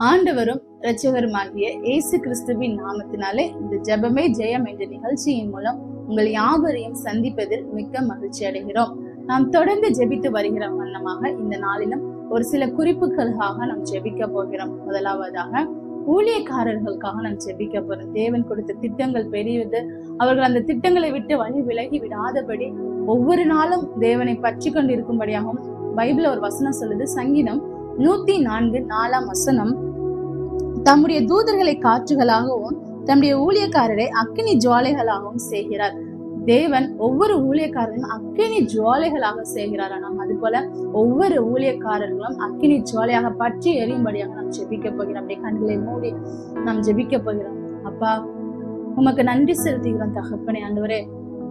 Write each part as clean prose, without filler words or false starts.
ஆண்டவரும் இரட்சகருமாகிய இயேசு கிறிஸ்துவின் நாமத்தினாலே இந்த ஜெபமே ஜெயம் என்ற நிகழ்ச்சியின் மூலம் உங்கள் யாவரையும் சந்திப்பதில் மிக்க மகிழ்ச்சி அடைகிறோம். நாம் தொடர்ந்து ஜெபித்து வருகிற வண்ணமாக இந்த நாளிலும் ஒரு சில குறிப்புகளுக்காக நாம் ஜெபிக்க போகிறோம். முதலாவதாக ஊழியக்காரர்களுக்காக நாம் ஜெபிக்க போறோம். தேவன் கொடுத்த திட்டங்கள் பெரியது. அவர்கள் அந்த திட்டங்களை விட்டு வழி விலகி விடாதபடி ஒவ்வொரு நாளும் தேவனை பற்றி கொண்டு இருக்கும்படியாகவும் பைபிள்ல ஒரு வசனம் சொல்லுது. சங்கீதம் 104:4 தம்முடைய தூதர்களை காற்றுகளாகவும் தம்முடைய ஊழியக்காரரை அக்கினி ஜுவாலைகளாகவும் செய்கிறார். தேவன் ஒவ்வொரு ஊழியக்காரரும் அக்கினி ஜுவாலைகளாக செய்கிறார். நாம் அது போல ஒவ்வொரு ஊழியக்காரர்களும் அக்கினி ஜுவாலையாக பற்றி எரியும்படியாக நாம் ஜெபிக்க போகிறோம். அப்படியே கண்களை மூடி நாம் ஜெபிக்க போகிறோம். அப்பா, உமக்கு நன்றி செலுத்துகிறோம் தகப்பனே. ஆண்டவரே,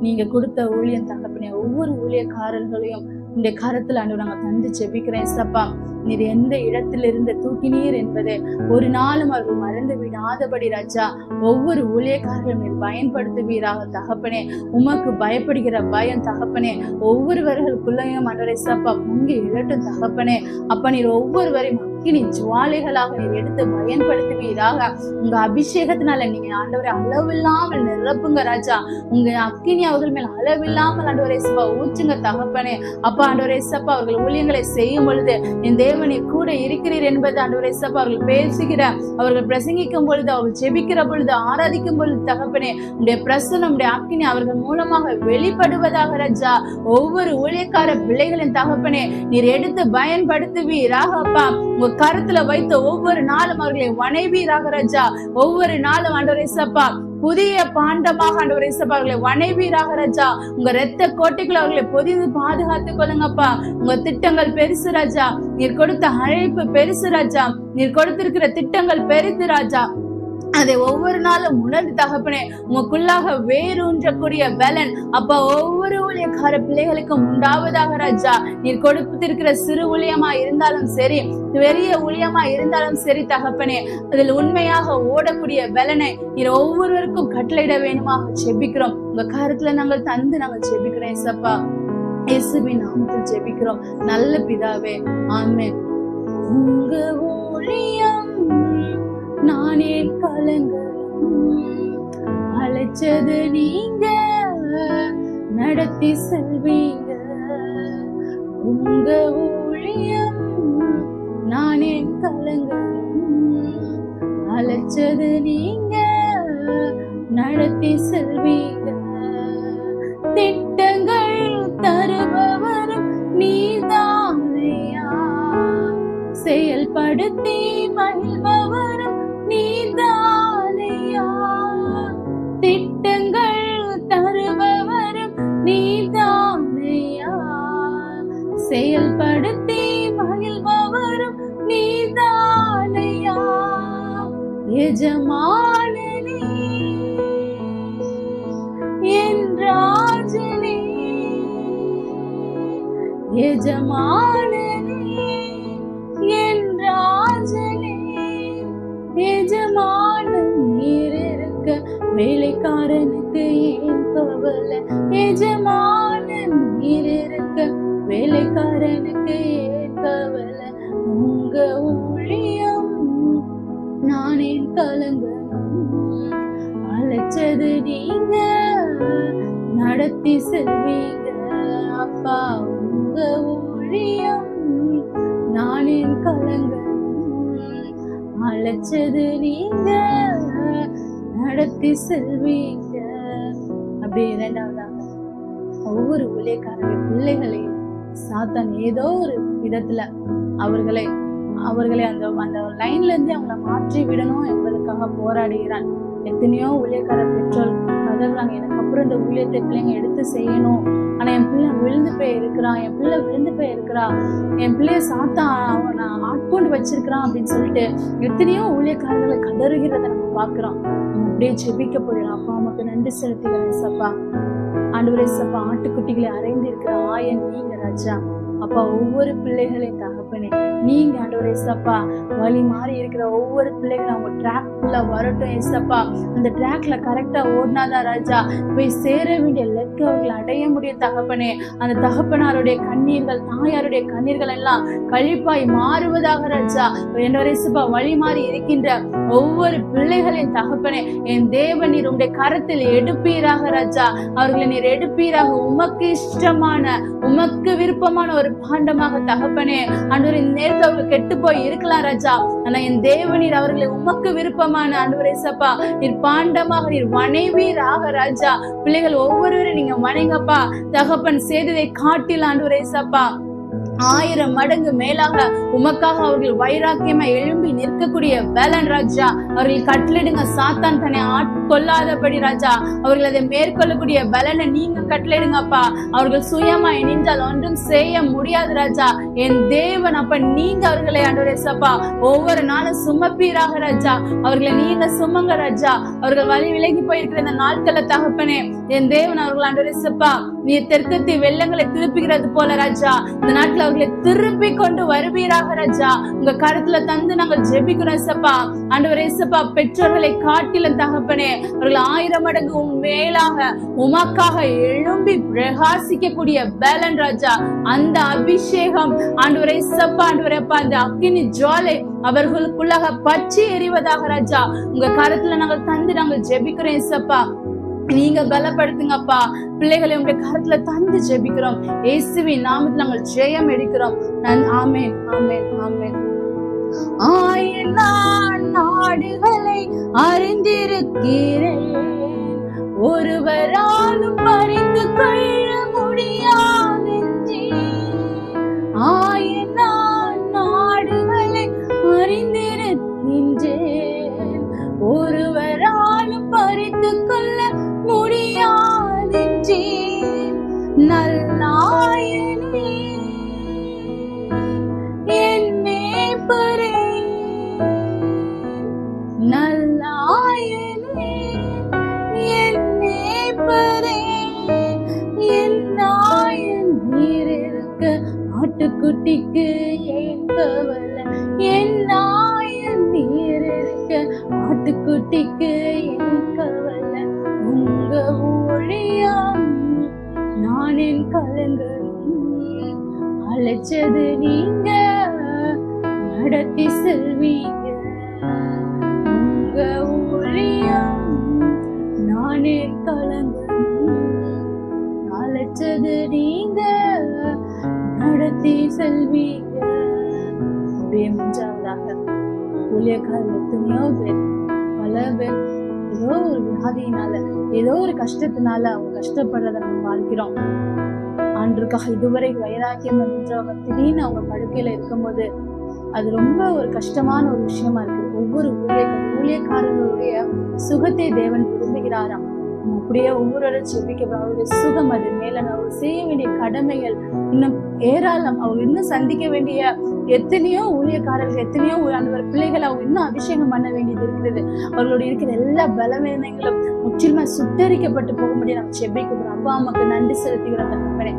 நீங்க கொடுத்த ஊழியம் தகப்பனே, ஒவ்வொரு ஊழியக்காரர்களையும் இந்த கரத்துல ஆண்டவர் நாங்க தந்து ஜெபிக்கிறேன். சப்பா, நீர் எந்த இடத்திலிருந்து தூக்கினீர் என்பதை ஒரு நாளும் அவர்கள் மறந்து விடாதபடி ராஜா ஒவ்வொரு ஊழியக்காரர்களும் நீர் பயன்படுத்துவீராக தகப்பனே. உமக்கு பயப்படுகிற பயம் தகப்பனே ஒவ்வொருவர்களுக்குள்ளையும் ஆண்டவரே சப்பா பொங்கி இழட்டும் தகப்பனே. அப்ப நீர் ஒவ்வொருவரையும் அக்கினி ஜுவாலைகளாக நீர் எடுத்து பயன்படுத்துவீராக. உங்க அபிஷேகத்தினால நீங்க ஆண்டவரை அளவில்லாமல் நிரப்புங்க ராஜா. உங்க அக்கினி அவர்கள் மேல் அளவில்லாமல் ஆண்டவரே சப்பா ஊற்றுங்க தகப்பனே. அப்பா ஆண்டவரே சப்பா அவர்கள் ஊழியங்களை செய்யும் பொழுது என் தேவனை கூட இருக்கிறீர் என்பது ஆண்டவரே சப்பா அவர்கள் பேசுகிற, அவர்கள் பிரசங்கிக்கும் பொழுது, அவர்கள் ஜெபிக்கிற பொழுது, ஆராதிக்கும் பொழுது தகப்பனே உடைய பிரசன்னம் உடைய அக்கினி அவர்கள் மூலமாக வெளிப்படுவதாக ராஜா. ஒவ்வொரு ஊழியக்கார பிள்ளைகளின் தகப்பனே நீர் எடுத்து பயன்படுத்துவீராக. அப்பா உங்க கருத்துல வைத்த ஒவ்வொரு நாளும் அவர்களை வணைவீராக ராஜா. ஒவ்வொரு நாளும் ஆண்டவரே சப்பா புதிய பாண்டமாக ஆண்டவரே சப்பா அவர்களை வணைவீராக ராஜா. உங்க இரத்த கோட்டைகளை அவர்களை பொதிந்து பாதுகாத்துக் கொள்ளுங்கப்பா. உங்க திட்டங்கள் பெருசு ராஜா. நீர் கொடுத்த அழைப்பு பெருசு ராஜா. நீர் கொடுத்திருக்கிற திட்டங்கள் பெருசு ராஜா. அதை ஒவ்வொரு நாளும் உணர்ந்து தகப்பனே உங்களுக்குள்ளாக வேரூன்றக்கூடிய பலன் அப்ப ஒவ்வொரு ஊழியக்கார பிள்ளைகளுக்கும் உண்டாவதாக ராஜா. நீர் கொடுத்திருக்கிற சிறு ஊழியமா இருந்தாலும் சரி, பெரிய ஊழியமா இருந்தாலும் சரி தகப்பனே, அதில் உண்மையாக ஓடக்கூடிய பலனை நீர் ஒவ்வொருவருக்கும் கட்டளையிட வேணுமாக ஜெபிக்கிறோம். உங்க கருத்துல நாங்கள் தந்து நாங்கள் ஜெபிக்கிறோம் சப்பா. இயேசுவின் நாமத்தில் ஜெபிக்கிறோம் நல்ல பிதாவே, ஆமென். உங்க ஊழியம் நானே கலங்கலும் அழைச்சது நீங்க நடத்தி செல்வீங்க. உங்க ஊழியம் நானே கலங்கலும் அழைச்சது நீங்க நடத்தி செல்வீங்க. திட்டங்கள் தருபவரும் நீதானையா, செயல்படுத்தி மகிழ்பவரும் நீதானையா. திட்டங்கள் தருபவரும் நீதானையா, செயல்படுத்தி மகிழ்பவரும் நீதானையா. எஜமானனே என் ராஜனே, எஜமானனே என் ராஜனே. எஜமானன் நீர் இருக்க வேலைக்காரனுக்கு ஏன் கவலை. எஜமானன் நீர் இருக்க வேலைக்காரனுக்கு ஏன் கவலை. உங்க ஊழியம் நானே கலங்கணும் அழைச்சது நீங்க நடத்தி செல்வீங்க. அப்பா உங்க ஊழியம் நானே கலங்கணும் அழைச்சது நீங்க நடத்தி செல்வீங்க. அப்படி இரண்டாவதாக ஒவ்வொரு ஊழியக்காரருடைய பிள்ளைகளையும் சாத்தான் ஏதோ ஒரு விதத்துல அவர்களை அந்த லைன்ல இருந்து அவங்களை மாற்றி விடணும் என்பதற்காக போராடுகிறான். எத்தனையோ ஊழியக்கார பெற்றோர் கதறாங்க, எனக்கு அப்புறம் இந்த ஊழியத்தை பிள்ளைங்க எடுத்து செய்யணும், ஆனா என் பிள்ளை விழுந்து போய் இருக்கிறான், என் பிள்ளை விழுந்து போய் இருக்கிறா, என் பிள்ளைய சாத்தான் அவனை ஆட்கொண்டு வச்சிருக்கிறான் அப்படின்னு சொல்லிட்டு எத்தனையோ ஊழியக்காரர்களை கதறுகிறத நம்ம பாக்குறோம். அப்படியே ஜெபிக்க போயிடலாம். அப்பா நமக்கு நன்றி செலுத்துகிறேன் சப்பா. ஆண்டவரே சப்பா, ஆட்டுக்குட்டிகளை அறைந்து இருக்கிற ஆயன் நீங்க ராஜா. அப்பா ஒவ்வொரு பிள்ளைகளையும் தகப்பனே நீங்க ஆண்டவரே ஏசப்பா வழி மாறி இருக்கிற ஒவ்வொரு பிள்ளைகளும் அவங்க ட்ராக்குள்ள வரட்டும் ஏசப்பா. அந்த ட்ராக்ல கரெக்டா ஓடினாதான் ராஜா போய் சேர வேண்டிய லெக்கு அவர்களை அடைய முடியும் தகப்பனே. அந்த தகப்பனாருடைய கண்ணீர்கள் தாயாருடைய கண்ணீர்கள் எல்லாம் கழிப்பாய் மாறுவதாக ராஜா. ஆண்டவரே ஏசப்பா வழி மாறி இருக்கின்ற ஒவ்வொரு பிள்ளைகளின் தகப்பனே என் தேவன் நீர் உடைய கரத்தில் எடுப்பீராக ராஜா. அவர்களை நீர் எடுப்பீராக உமக்கு இஷ்டமான உமக்கு விருப்பமான ஒரு பாண்டமாக தகப்பனே. ஆண்டவரே இந்த நேரத்தில் அவங்க கெட்டு போய் இருக்கலாம் ராஜா, ஆனா என் தேவனீர் அவர்களை உமக்கு விருப்பமான ஆண்டவரே ஏசப்பா நீர் பாண்டமாக நீர் வணைவீராக ராஜா. பிள்ளைகள் ஒவ்வொருவரும் நீங்க வணைங்கப்பா. தகப்பன் செய்ததை காட்டில் ஆண்டவரே ஏசப்பா 1000 மடங்கு மேலாக உமக்காக அவர்கள் வைராக்கியமா எழும்பி நிற்கக்கூடிய பலன் ராஜா. அவர்கள் கட்டளிடுங்க சாத்தான் தன்னை ஆட்கொள்ளாதபடி ராஜா. அவர்கள் அதை மேற்கொள்ளக்கூடிய பலனை நீங்க கட்டளிடுங்கப்பா. அவர்கள் சுயமா நின்றால் ஒன்றும் செய்ய முடியாது ராஜா. என் தேவன் அப்ப நீங்க அவர்களை ஆண்டவரே ஏசப்பா ஒவ்வொரு நாளும் சுமப்பீராக ராஜா. அவர்களை நீங்க சுமங்க ராஜா. அவர்கள் வழி விலகி போயிருக்கிற இந்த நாட்களை தகப்பனே என் தேவன் அவர்கள் ஆண்டவரே ஏசப்பா நீர் தெற்கத்தி வெள்ளங்களை திருப்புகிறது போல ராஜா இந்த நாட்கள் அவர்களை திருப்பி கொண்டு வருவீராக ராஜா. உங்க கருத்துல தந்து நாங்கள் ஜெபிக்கிறோம் ஏசப்பா. ஆண்டவரே ஏசப்பா பெற்றோர்களை காட்டிலும் தகப்பனே அவர்கள் 1000 மடங்கு மேலாக உமக்காக எழும்பி பிரகாசிக்கக்கூடிய பலன் ராஜா. அந்த அபிஷேகம் ஆண்டவரே ஏசப்பா ஆண்டவரே அப்பா அந்த அக்கினி ஜுவாலை அவர்களுக்குள்ளாக பற்றி எறிவதாக ராஜா. உங்க கருத்துல நாங்கள் தந்து நாங்கள் ஜெபிக்கிறோம் ஏசப்பா. நீங்க பலப்படுத்துங்கப்பா. பிள்ளைகளை உங்களுடைய கருத்துல தந்து ஜெபிக்கிறோம். இயேசுவின் நாமத்தில் நாங்கள் ஜெயம் எடுக்கிறோம். ஆமென் ஆமென் ஆமென். 1000 நாடுகளை அறிந்திருக்கிறேன், ஒருவராலும் பறித்து கொள்ள முடியாதென்றே. 1000 நாடுகளை அறிந்திருக்கின்றேன், ஒருவராலும் பறித்து கொள்ள முடியாதென்றே. நல்லாயனே என் மேய்ப்பரே, நல்லாயனே என் மேய்ப்பரே, என் நாயன் நீர் இருக்க ஆட்டுக்குட்டிக்கு ஏன் கவலை, என் நாயன் நீர் இருக்க ஆட்டுக்குட்டிக்கு ஏன் கவலை. உங்க ஊழியம் நான் என் கலங்கரும், அழைச்சது நீங்க நடத்தி செல்வீங்க. உங்க ஊழியம் நான் என் கலங்கரும், அழைச்சது நீங்க நடத்தி செல்வீங்க. அப்படியே மூன்றாவதாக ஊழியக்காரர்கள் எத்தனையோ பேர் பல பேர் ஏதோ ஒரு வியாதியினால ஏதோ ஒரு கஷ்டத்தினால அவங்க கஷ்டப்படுறத நம்ம பார்க்கிறோம். ஆண்டுக்காக இதுவரை வைராக்கியம் நின்றவங்க திடீர்னு அவங்க படுக்கையில இருக்கும்போது அது ரொம்ப ஒரு கஷ்டமான ஒரு விஷயமா இருக்கு. ஒவ்வொரு ஊழியக்காரர்களுடைய சுகத்தை தேவன் விரும்புகிறாராம். அப்படியே ஒவ்வொரு செபிக்க அவருடைய சுகம் அது மேல அவங்க செய்ய வேண்டிய கடமைகள் இன்னும் ஏராளம். அவங்க இன்னும் சந்திக்க வேண்டிய எத்தனையோ ஊழியக்காரர்கள் எத்தனையோ ஆண்டவர் பிள்ளைகள் அவங்க இன்னும் அபிஷேகம் பண்ண வேண்டியது இருக்கிறது. அவர்களுடைய இருக்கிற எல்லா பலவீனங்களும் முற்றிலுமா சுட்டரிக்கப்பட்டு போக முடியும். நம்ம செபிக்கிறோம். அப்பா அம்மாக்கு நன்றி செலுத்துகிறோம் தகப்பனே.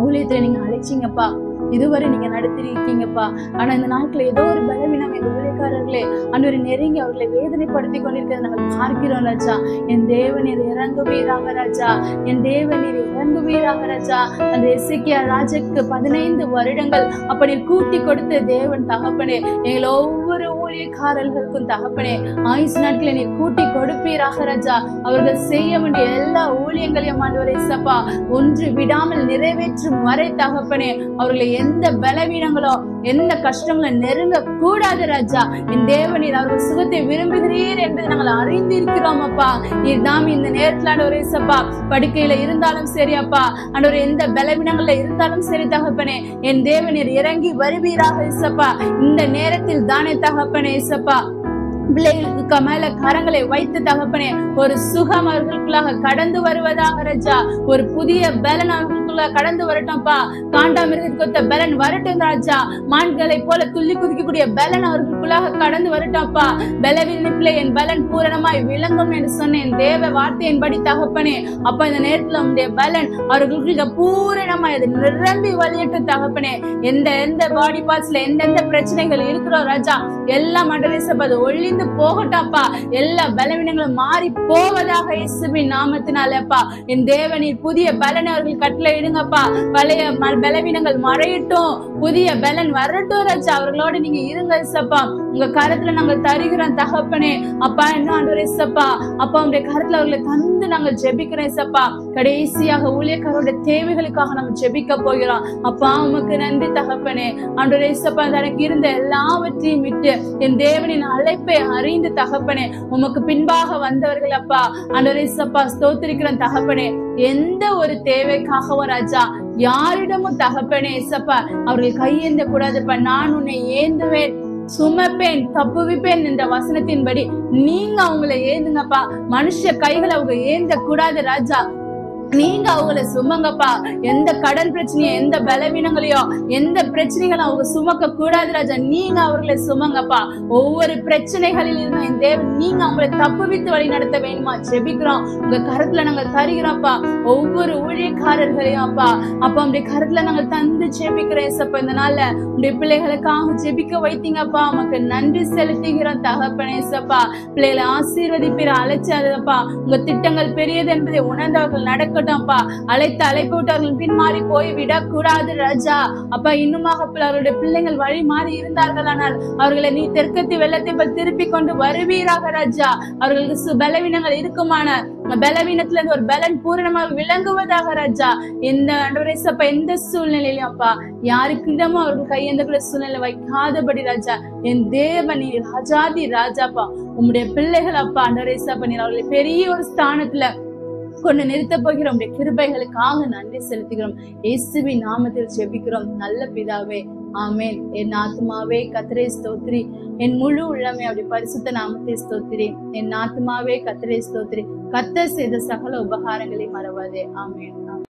ஊழியத்துல நீங்க அழைச்சிங்கப்பா, இதுவரை நீங்க நடத்திருக்கீங்கப்பா. ஆனா இந்த நாட்கள் ஏதோ ஒரு பலவீனம் எங்க ஊழியக்காரர்களே ஆண்டவரை நெருங்கி அவர்களை வேதனைப்படுத்தி கொண்டிருக்கிறத நாங்கள் பார்க்கிறோம் ராஜா. என் தேவனீர் இறங்குவீராக ராஜா, என் தேவனீர் இறங்குவீராக ராஜா. அந்த எசேக்கியா ராஜாக்கு 15 வருடங்கள் அப்படி கூட்டி கொடுத்த தேவன் தகப்பனே எங்களை ஒவ்வொரு ஊழியக்காரர்களுக்கும் தகப்பனே ஆயுசு நாட்களை நீர் கூட்டி கொடுப்பீராக ராஜா. அவர்கள் செய்ய வேண்டிய எல்லா ஊழியங்களையும் ஆண்டவரே சப்பா ஒன்று விடாமல் நிறைவேற்றும் வரை தகப்பனே அவர்களை எந்த பலவீனங்களோ எந்த கஷ்டங்களோ நெருங்க கூடாது ராஜா. என் தேவனீர் அவர்கள் சுகத்தை விரும்புகிறீர் என்று நாங்கள் அறிந்திருக்கிறோம் அப்பா. நீர் தாம் இந்த நேரத்தில் ஆண்டவரே சப்பா படுக்கையில இருந்தாலும் சரி அப்பா, ஆண்டவரே எந்த பலவீனங்கள்ல இருந்தாலும் சரி தகப்பனே என் தேவனீர் இறங்கி வருவீராக இசப்பா. இந்த நேரத்தில் தானே தகப்பனே இசப்பா பிள்ளைகளுக்கு மேல கரங்களை வைத்து தகப்பனே ஒரு சுகம் அவர்களுக்குள்ளாக கடந்து வருவதாக ராஜா. ஒரு புதிய பலன் அவர்களுக்குள்ளாக அவர்களுக்குள்ள கடந்து வரட்டும்ப்பா. காண்டாமிருகத்துக்கு பலன் வரட்டும் ராஜா. மான்களை போல துள்ளி குதிக்கக்கூடிய பலன் அவர்களுக்குள்ளாக கடந்து வரட்டும்ப்பா. பலவீனத்திலே என் பலன் பூரணமாய் விளங்கும் என்று சொன்ன என் தேவ வார்த்தையின்படி தகப்பனே, அப்ப இந்த நேரத்துல உங்களுடைய பலன் அவர்களுக்கு பூரணமாய் அது நிரம்பி வழியட்டும் தகப்பனே. எந்த பாடி பார்ட்ஸ்ல எந்தெந்த பிரச்சனைகள் இருக்கிறோம் ராஜா, எல்லாம் அது ஒழிந்து போகட்டாப்பா. எல்லா பலவீனங்களும் மாறி போவதாக இயேசுவின் நாமத்தினாலப்பா. என் தேவனின் புதிய பலனை அவர்கள் கட்டளை இடுங்கப்பா. பழைய பலவீனங்கள் மறையட்டும், புதிய பலன் வரட்டும் ராஜா. அவர்களோட நீங்க இருங்க இயேசப்பா. உங்க கரத்துல நாங்கள் தருகிறோம் தகப்பனே. அப்பா என்ன ஆண்டவரே இயேசப்பா, அப்பா உங்களுடைய கரத்துல அவர்களை தந்து நாங்கள் ஜெபிக்கிறோம் இயேசப்பா. கடைசியாக ஊழியக்காரருடைய தேவைகளுக்காக நம்ம ஜெபிக்க போகிறோம். அப்பா உமக்கு நன்றி தகப்பனே. ஆண்டவரே இயேசப்பா, எனக்கு இருந்த எல்லாவற்றையும் விட்டு என் தேவனின் அழைப்பை அறிந்து தகப்பனே உமக்கு பின்பாக வந்தவர்கள் அப்பா. ஆண்டவரே இயேசப்பா ஸ்தோத்திரிக்கிறேன் தகப்பனே. எந்த ஒரு தேவைக்காகவும் ராஜா யாரிடமும் தகப்பனே இயேசப்பா அவர்கள் கையேந்த கூடாதுப்பா. நான் உன்னை ஏந்துவேன், சுமப்பேன், தப்புவிப்பேன் என்ற வசனத்தின்படி நீங்க அவங்களை ஏந்துங்கப்பா. மனுஷ கைகளை அவங்க ஏந்த கூடாது ராஜா. நீங்க அவங்களை சுமங்கப்பா. எந்த கடன் பிரச்சனையோ எந்த பலவீனங்களையோ எந்த பிரச்சனைகளும் அவங்க சுமக்க கூடாது ராஜா. நீங்க அவர்களை சுமங்கப்பா. ஒவ்வொரு பிரச்சனைகளில் இருந்தும் என் தேவன் நீங்க அவங்களை தப்புவித்து வழி நடத்த வேணுமா ஜெபிக்கிறோம். உங்க கருத்துல நாங்கள் தருகிறோம்ப்பா. ஒவ்வொரு ஊழியக்காரர்களையும் அப்பா அப்பா உங்களுடைய கருத்துல நாங்கள் தந்து ஜெபிக்கிறேன் சப்பா. இந்த நாள்ல உங்களுடைய பிள்ளைகளுக்காக ஜெபிக்க வைத்தீங்கப்பா. உமக்கு நன்றி செலுத்துகிறோம் தகப்பனே சப்பா. பிள்ளைகளை ஆசீர்வதிப்பிற அழைச்சாதப்பா. உங்க திட்டங்கள் பெரியது என்பதை உணர்ந்தவர்கள் நடக்க அழைத்து அழைப்பவர்கள் பின்மாறி போய் விடக்கூடாது ராஜா. அப்பா இன்னுமாக அவருடைய பிள்ளைகள் வழி மாறி இருந்தார்கள், ஆனால் அவர்களை நீ தெற்கத்தி வெள்ளத்தை திருப்பி கொண்டு வருவீராக ராஜா. அவர்களுக்கு பலவீனங்கள் இருக்குமான பலவீனத்துல இருந்து ஒரு பலன் பூரணமாக விளங்குவதாக ராஜா. எந்த சூழ்நிலையிலும் அப்பா யாருக்கிடமும் அவர்கள் கையெந்த சூழ்நிலை வைக்காதபடி ராஜா. என் தேவன் நீ ராஜாதி ராஜாப்பா. உம்முடைய பிள்ளைகள் அப்பா அண்டரேசப்பா நீர் அவர்களை பெரிய ஒரு ஸ்தானத்துல கொண்டு நிறுத்த போகிறோம். உடைய கிருபைகளுக்காக நன்றி செலுத்துகிறோம். இயேசுவின் நாமத்தில் ஜெபிக்கிறோம் நல்ல பிதாவே, ஆமென். என் ஆத்மாவே கர்த்தரை ஸ்தோத்திரி, என் முழு உள்ளமே அப்படி பரிசுத்த நாமத்தை ஸ்தோத்திரி. என் ஆத்மாவே கர்த்தரை ஸ்தோத்திரி, கர்த்தர் செய்த சகல உபகாரங்களை மறவாதே. ஆமென்.